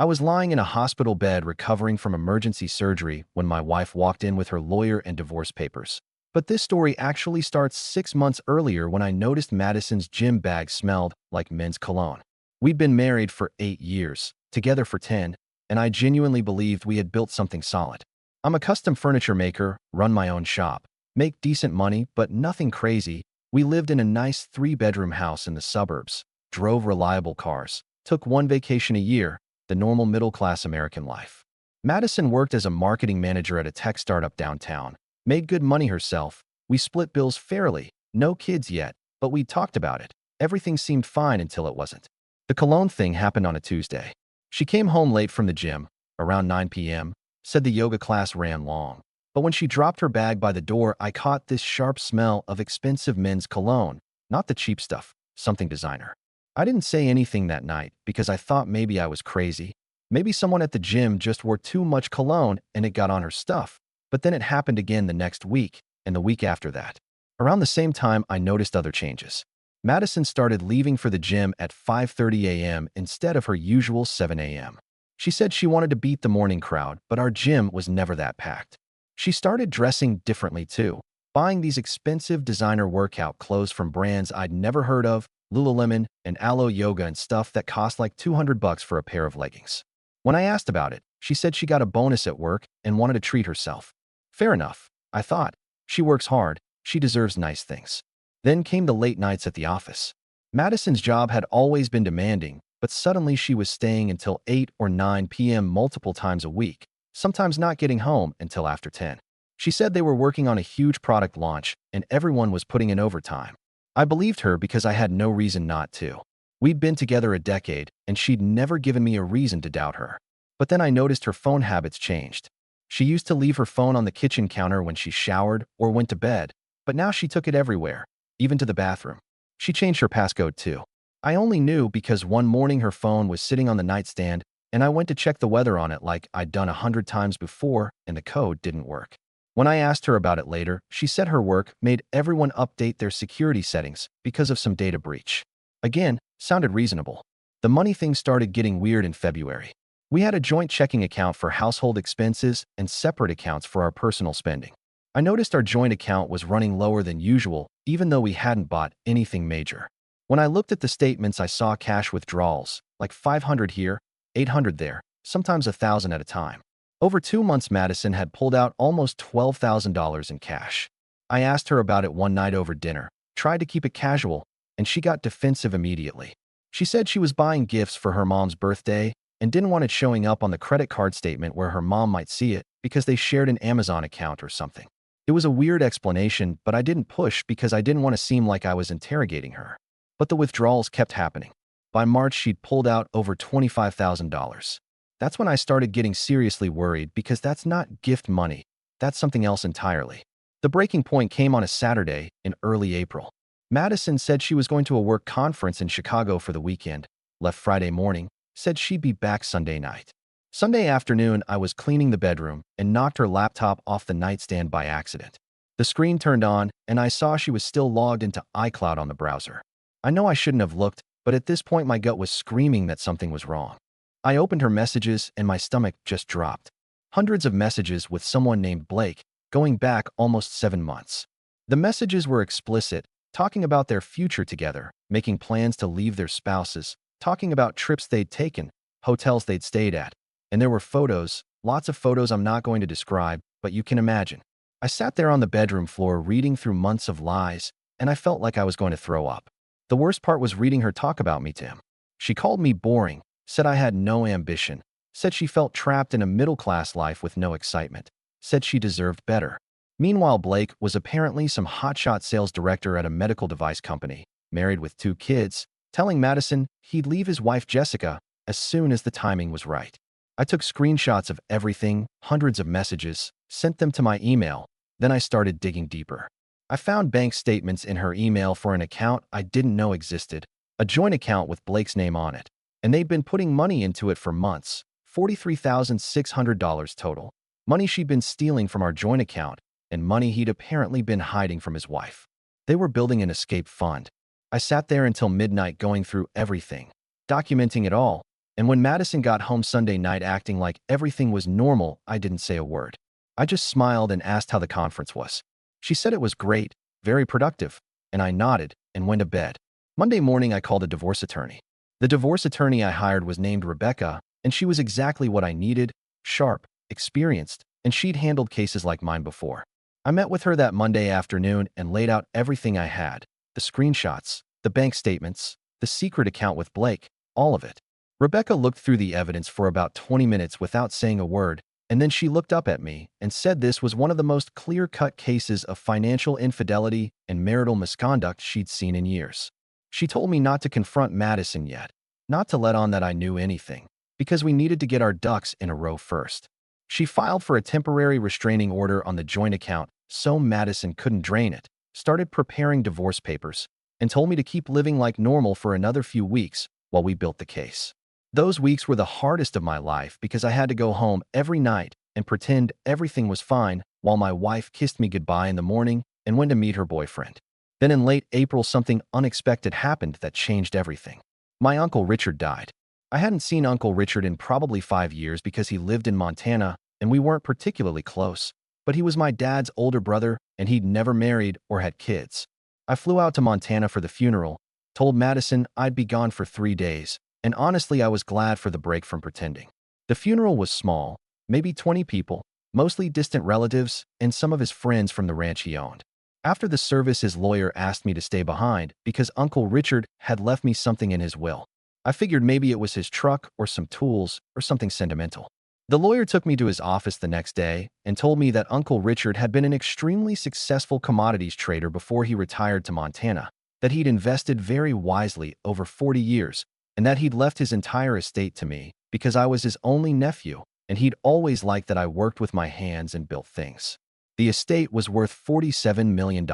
I was lying in a hospital bed recovering from emergency surgery when my wife walked in with her lawyer and divorce papers. But this story actually starts 6 months earlier when I noticed Madison's gym bag smelled like men's cologne. We'd been married for 8 years, together for 10, and I genuinely believed we had built something solid. I'm a custom furniture maker, run my own shop, make decent money, but nothing crazy. We lived in a nice 3-bedroom house in the suburbs, drove reliable cars, took one vacation a year, the normal middle-class American life. Madison worked as a marketing manager at a tech startup downtown, made good money herself. We split bills fairly, no kids yet, but we talked about it. Everything seemed fine until it wasn't. The cologne thing happened on a Tuesday. She came home late from the gym, around 9 p.m., said the yoga class ran long. But when she dropped her bag by the door, I caught this sharp smell of expensive men's cologne, not the cheap stuff, something designer. I didn't say anything that night because I thought maybe I was crazy. Maybe someone at the gym just wore too much cologne and it got on her stuff. But then it happened again the next week and the week after that. Around the same time, I noticed other changes. Madison started leaving for the gym at 5:30 a.m. instead of her usual 7 a.m. She said she wanted to beat the morning crowd, but our gym was never that packed. She started dressing differently too, buying these expensive designer workout clothes from brands I'd never heard of, Lululemon and Alo Yoga and stuff that cost like $200 for a pair of leggings. When I asked about it, she said she got a bonus at work and wanted to treat herself. Fair enough, I thought. She works hard, she deserves nice things. Then came the late nights at the office. Madison's job had always been demanding, but suddenly she was staying until 8 or 9 p.m. multiple times a week, sometimes not getting home until after 10. She said they were working on a huge product launch and everyone was putting in overtime. I believed her because I had no reason not to. We'd been together a decade and she'd never given me a reason to doubt her. But then I noticed her phone habits changed. She used to leave her phone on the kitchen counter when she showered or went to bed, but now she took it everywhere, even to the bathroom. She changed her passcode too. I only knew because one morning her phone was sitting on the nightstand and I went to check the weather on it like I'd done 100 times before and the code didn't work. When I asked her about it later, she said her work made everyone update their security settings because of some data breach. Again, sounded reasonable. The money thing started getting weird in February. We had a joint checking account for household expenses and separate accounts for our personal spending. I noticed our joint account was running lower than usual, even though we hadn't bought anything major. When I looked at the statements, I saw cash withdrawals, like $500 here, $800 there, sometimes $1,000 at a time. Over 2 months, Madison had pulled out almost $12,000 in cash. I asked her about it one night over dinner, tried to keep it casual, and she got defensive immediately. She said she was buying gifts for her mom's birthday and didn't want it showing up on the credit card statement where her mom might see it because they shared an Amazon account or something. It was a weird explanation, but I didn't push because I didn't want to seem like I was interrogating her. But the withdrawals kept happening. By March, she'd pulled out over $25,000. That's when I started getting seriously worried because that's not gift money. That's something else entirely. The breaking point came on a Saturday in early April. Madison said she was going to a work conference in Chicago for the weekend, left Friday morning, said she'd be back Sunday night. Sunday afternoon, I was cleaning the bedroom and knocked her laptop off the nightstand by accident. The screen turned on and I saw she was still logged into iCloud on the browser. I know I shouldn't have looked, but at this point my gut was screaming that something was wrong. I opened her messages and my stomach just dropped. Hundreds of messages with someone named Blake, going back almost 7 months. The messages were explicit, talking about their future together, making plans to leave their spouses, talking about trips they'd taken, hotels they'd stayed at. And there were photos, lots of photos I'm not going to describe, but you can imagine. I sat there on the bedroom floor reading through months of lies, and I felt like I was going to throw up. The worst part was reading her talk about me to him. She called me boring, said I had no ambition, said she felt trapped in a middle-class life with no excitement, said she deserved better. Meanwhile, Blake was apparently some hotshot sales director at a medical device company, married with 2 kids, telling Madison he'd leave his wife Jessica as soon as the timing was right. I took screenshots of everything, hundreds of messages, sent them to my email, then I started digging deeper. I found bank statements in her email for an account I didn't know existed, a joint account with Blake's name on it, and they'd been putting money into it for months, $43,600 total. Money she'd been stealing from our joint account, and money he'd apparently been hiding from his wife. They were building an escape fund. I sat there until midnight going through everything, documenting it all, And when Madison got home Sunday night acting like everything was normal, I didn't say a word. I just smiled and asked how the conference was. She said it was great, very productive, and I nodded and went to bed. Monday morning, I called a divorce attorney. The divorce attorney I hired was named Rebecca, and she was exactly what I needed: sharp, experienced, and she'd handled cases like mine before. I met with her that Monday afternoon and laid out everything I had: the screenshots, the bank statements, the secret account with Blake, all of it. Rebecca looked through the evidence for about 20 minutes without saying a word, and then she looked up at me and said this was one of the most clear-cut cases of financial infidelity and marital misconduct she'd seen in years. She told me not to confront Madison yet, not to let on that I knew anything, because we needed to get our ducks in a row first. She filed for a temporary restraining order on the joint account so Madison couldn't drain it, started preparing divorce papers, and told me to keep living like normal for another few weeks while we built the case. Those weeks were the hardest of my life because I had to go home every night and pretend everything was fine while my wife kissed me goodbye in the morning and went to meet her boyfriend. Then in late April, something unexpected happened that changed everything. My Uncle Richard died. I hadn't seen Uncle Richard in probably 5 years because he lived in Montana and we weren't particularly close, but he was my dad's older brother and he'd never married or had kids. I flew out to Montana for the funeral, told Madison I'd be gone for 3 days, and honestly I was glad for the break from pretending. The funeral was small, maybe 20 people, mostly distant relatives and some of his friends from the ranch he owned. After the service, his lawyer asked me to stay behind because Uncle Richard had left me something in his will. I figured maybe it was his truck or some tools or something sentimental. The lawyer took me to his office the next day and told me that Uncle Richard had been an extremely successful commodities trader before he retired to Montana, that he'd invested very wisely over 40 years, and that he'd left his entire estate to me because I was his only nephew, and he'd always liked that I worked with my hands and built things. The estate was worth $47 million.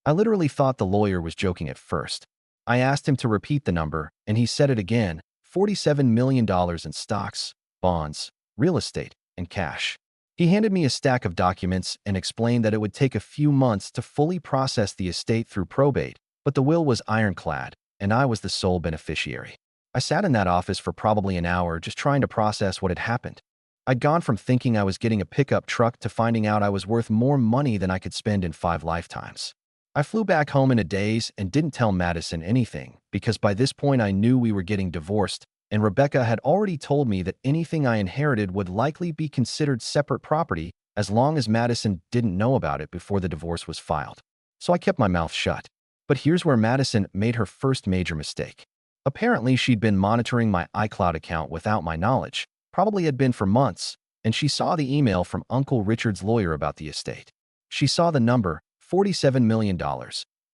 I literally thought the lawyer was joking at first. I asked him to repeat the number, and he said it again: $47 million in stocks, bonds, real estate, and cash. He handed me a stack of documents and explained that it would take a few months to fully process the estate through probate, but the will was ironclad, and I was the sole beneficiary. I sat in that office for probably an hour just trying to process what had happened. I'd gone from thinking I was getting a pickup truck to finding out I was worth more money than I could spend in 5 lifetimes. I flew back home in a daze and didn't tell Madison anything because by this point I knew we were getting divorced, and Rebecca had already told me that anything I inherited would likely be considered separate property as long as Madison didn't know about it before the divorce was filed. So I kept my mouth shut. But here's where Madison made her first major mistake. Apparently, she'd been monitoring my iCloud account without my knowledge, probably had been for months, and she saw the email from Uncle Richard's lawyer about the estate. She saw the number, $47 million,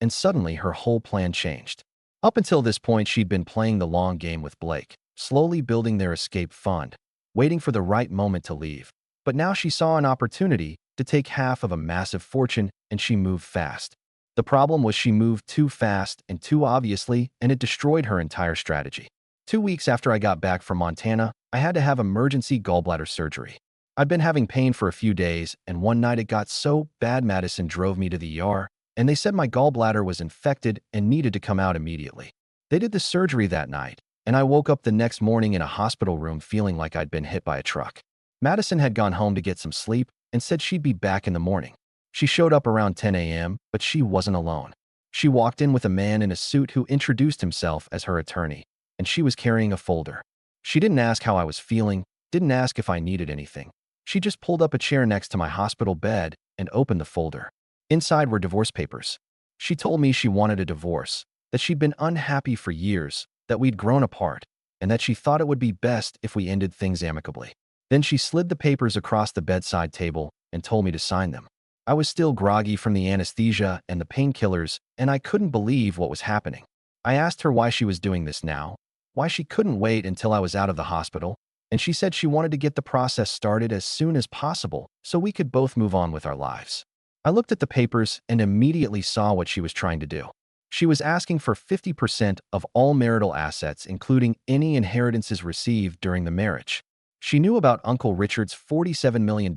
and suddenly her whole plan changed. Up until this point, she'd been playing the long game with Blake, slowly building their escape fund, waiting for the right moment to leave. But now she saw an opportunity to take half of a massive fortune, and she moved fast. The problem was she moved too fast and too obviously, and it destroyed her entire strategy. 2 weeks after I got back from Montana, I had to have emergency gallbladder surgery. I'd been having pain for a few days, and one night it got so bad Madison drove me to the ER, and they said my gallbladder was infected and needed to come out immediately. They did the surgery that night, and I woke up the next morning in a hospital room feeling like I'd been hit by a truck. Madison had gone home to get some sleep and said she'd be back in the morning. She showed up around 10 a.m., but she wasn't alone. She walked in with a man in a suit who introduced himself as her attorney, and she was carrying a folder. She didn't ask how I was feeling, didn't ask if I needed anything. She just pulled up a chair next to my hospital bed and opened the folder. Inside were divorce papers. She told me she wanted a divorce, that she'd been unhappy for years, that we'd grown apart, and that she thought it would be best if we ended things amicably. Then she slid the papers across the bedside table and told me to sign them. I was still groggy from the anesthesia and the painkillers, and I couldn't believe what was happening. I asked her why she was doing this now, why she couldn't wait until I was out of the hospital, and she said she wanted to get the process started as soon as possible so we could both move on with our lives. I looked at the papers and immediately saw what she was trying to do. She was asking for 50% of all marital assets, including any inheritances received during the marriage. She knew about Uncle Richard's $47 million,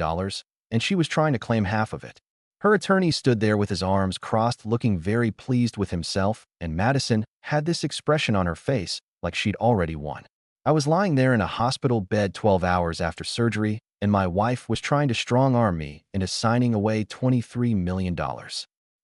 and she was trying to claim half of it. Her attorney stood there with his arms crossed, looking very pleased with himself, and Madison had this expression on her face like she'd already won. I was lying there in a hospital bed 12 hours after surgery, and my wife was trying to strong-arm me into signing away $23 million.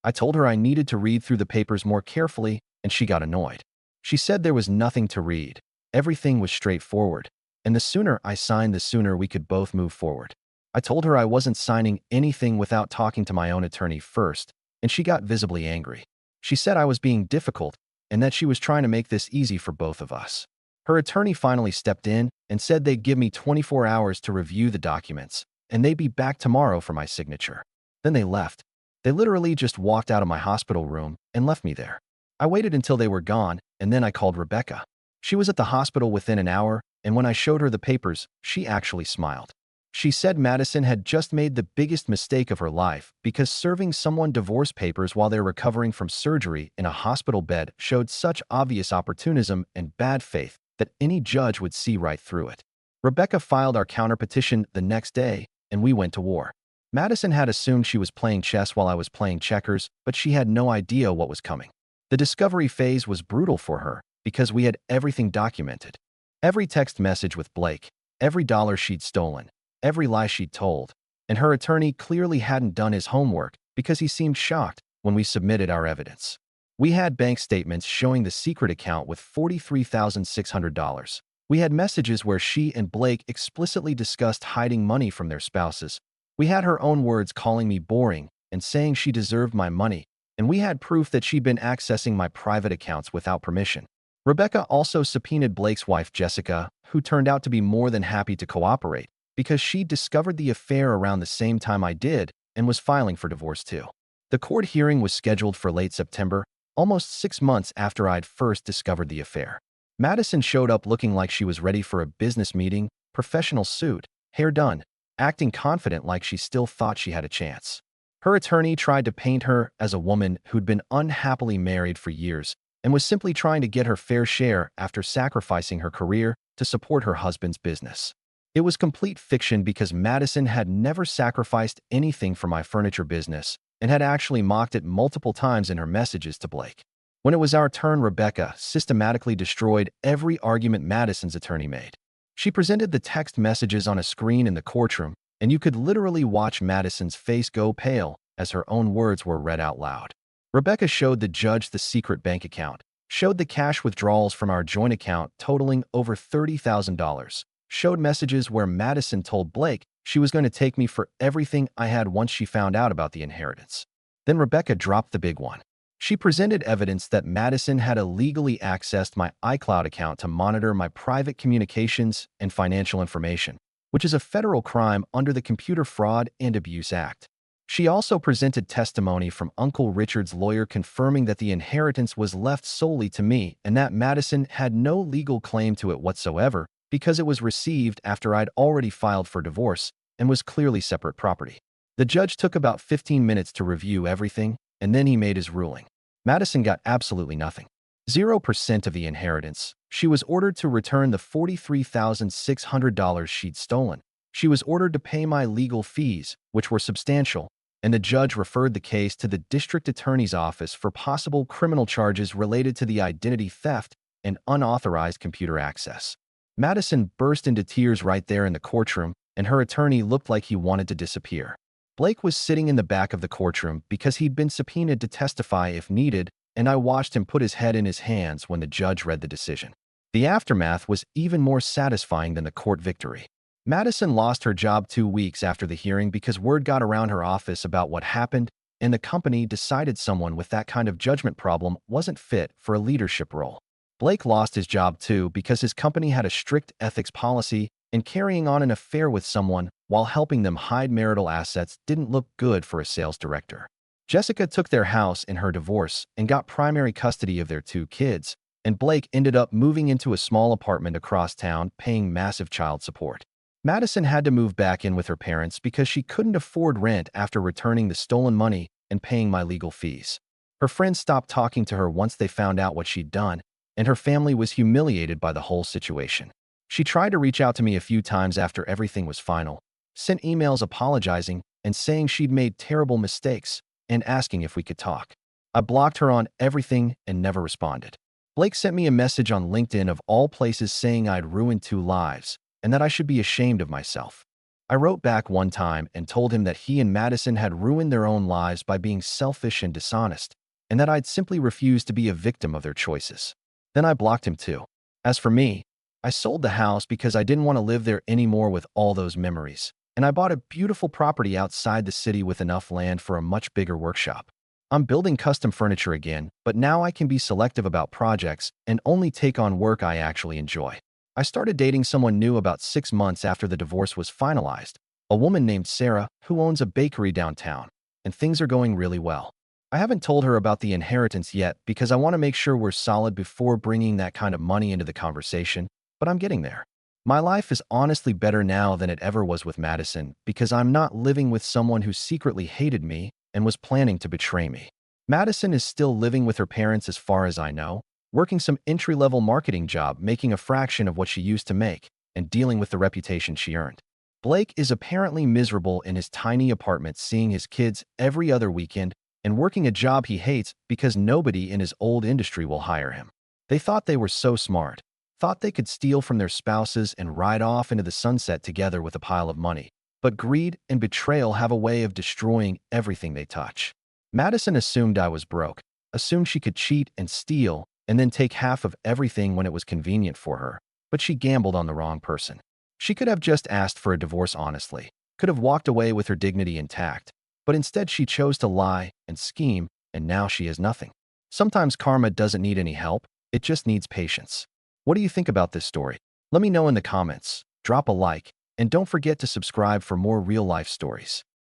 I told her I needed to read through the papers more carefully, and she got annoyed. She said there was nothing to read. Everything was straightforward, and the sooner I signed, the sooner we could both move forward. I told her I wasn't signing anything without talking to my own attorney first, and she got visibly angry. She said I was being difficult and that she was trying to make this easy for both of us. Her attorney finally stepped in and said they'd give me 24 hours to review the documents, and they'd be back tomorrow for my signature. Then they left. They literally just walked out of my hospital room and left me there. I waited until they were gone, and then I called Rebecca. She was at the hospital within an hour, and when I showed her the papers, she actually smiled. She said Madison had just made the biggest mistake of her life because serving someone divorce papers while they're recovering from surgery in a hospital bed showed such obvious opportunism and bad faith that any judge would see right through it. Rebecca filed our counterpetition the next day, and we went to war. Madison had assumed she was playing chess while I was playing checkers, but she had no idea what was coming. The discovery phase was brutal for her because we had everything documented. Every text message with Blake, every dollar she'd stolen, every lie she'd told, and her attorney clearly hadn't done his homework because he seemed shocked when we submitted our evidence. We had bank statements showing the secret account with $43,600. We had messages where she and Blake explicitly discussed hiding money from their spouses. We had her own words calling me boring and saying she deserved my money, and we had proof that she'd been accessing my private accounts without permission. Rebecca also subpoenaed Blake's wife, Jessica, who turned out to be more than happy to cooperate because she discovered the affair around the same time I did and was filing for divorce too. The court hearing was scheduled for late September, almost 6 months after I'd first discovered the affair. Madison showed up looking like she was ready for a business meeting, professional suit, hair done, acting confident like she still thought she had a chance. Her attorney tried to paint her as a woman who'd been unhappily married for years and was simply trying to get her fair share after sacrificing her career to support her husband's business. It was complete fiction because Madison had never sacrificed anything for my furniture business and had actually mocked it multiple times in her messages to Blake. When it was our turn, Rebecca systematically destroyed every argument Madison's attorney made. She presented the text messages on a screen in the courtroom, and you could literally watch Madison's face go pale as her own words were read out loud. Rebecca showed the judge the secret bank account, showed the cash withdrawals from our joint account totaling over $30,000, showed messages where Madison told Blake she was going to take me for everything I had once she found out about the inheritance. Then Rebecca dropped the big one. She presented evidence that Madison had illegally accessed my iCloud account to monitor my private communications and financial information, which is a federal crime under the Computer Fraud and Abuse Act. She also presented testimony from Uncle Richard's lawyer confirming that the inheritance was left solely to me and that Madison had no legal claim to it whatsoever because it was received after I'd already filed for divorce and was clearly separate property. The judge took about 15 minutes to review everything, and then he made his ruling. Madison got absolutely nothing. 0% of the inheritance. She was ordered to return the $43,600 she'd stolen. She was ordered to pay my legal fees, which were substantial, and the judge referred the case to the district attorney's office for possible criminal charges related to the identity theft and unauthorized computer access. Madison burst into tears right there in the courtroom, and her attorney looked like he wanted to disappear. Blake was sitting in the back of the courtroom because he'd been subpoenaed to testify if needed, and I watched him put his head in his hands when the judge read the decision. The aftermath was even more satisfying than the court victory. Madison lost her job 2 weeks after the hearing because word got around her office about what happened, and the company decided someone with that kind of judgment problem wasn't fit for a leadership role. Blake lost his job too because his company had a strict ethics policy, and carrying on an affair with someone while helping them hide marital assets didn't look good for a sales director. Jessica took their house in her divorce and got primary custody of their 2 kids, and Blake ended up moving into a small apartment across town paying massive child support. Madison had to move back in with her parents because she couldn't afford rent after returning the stolen money and paying my legal fees. Her friends stopped talking to her once they found out what she'd done, and her family was humiliated by the whole situation. She tried to reach out to me a few times after everything was final, sent emails apologizing and saying she'd made terrible mistakes and asking if we could talk. I blocked her on everything and never responded. Blake sent me a message on LinkedIn of all places saying I'd ruined 2 lives and that I should be ashamed of myself. I wrote back one time and told him that he and Madison had ruined their own lives by being selfish and dishonest, and that I'd simply refused to be a victim of their choices. Then I blocked him too. As for me, I sold the house because I didn't want to live there anymore with all those memories, and I bought a beautiful property outside the city with enough land for a much bigger workshop. I'm building custom furniture again, but now I can be selective about projects and only take on work I actually enjoy. I started dating someone new about 6 months after the divorce was finalized, a woman named Sarah who owns a bakery downtown, and things are going really well. I haven't told her about the inheritance yet because I want to make sure we're solid before bringing that kind of money into the conversation, but I'm getting there. My life is honestly better now than it ever was with Madison because I'm not living with someone who secretly hated me and was planning to betray me. Madison is still living with her parents as far as I know, working some entry-level marketing job, making a fraction of what she used to make, and dealing with the reputation she earned. Blake is apparently miserable in his tiny apartment, seeing his kids every other weekend and working a job he hates because nobody in his old industry will hire him. They thought they were so smart, thought they could steal from their spouses and ride off into the sunset together with a pile of money. But greed and betrayal have a way of destroying everything they touch. Madison assumed I was broke, assumed she could cheat and steal, and then take half of everything when it was convenient for her, but she gambled on the wrong person. She could have just asked for a divorce honestly, could have walked away with her dignity intact, but instead she chose to lie and scheme, and now she has nothing. Sometimes karma doesn't need any help, it just needs patience. What do you think about this story? Let me know in the comments, drop a like, and don't forget to subscribe for more real-life stories.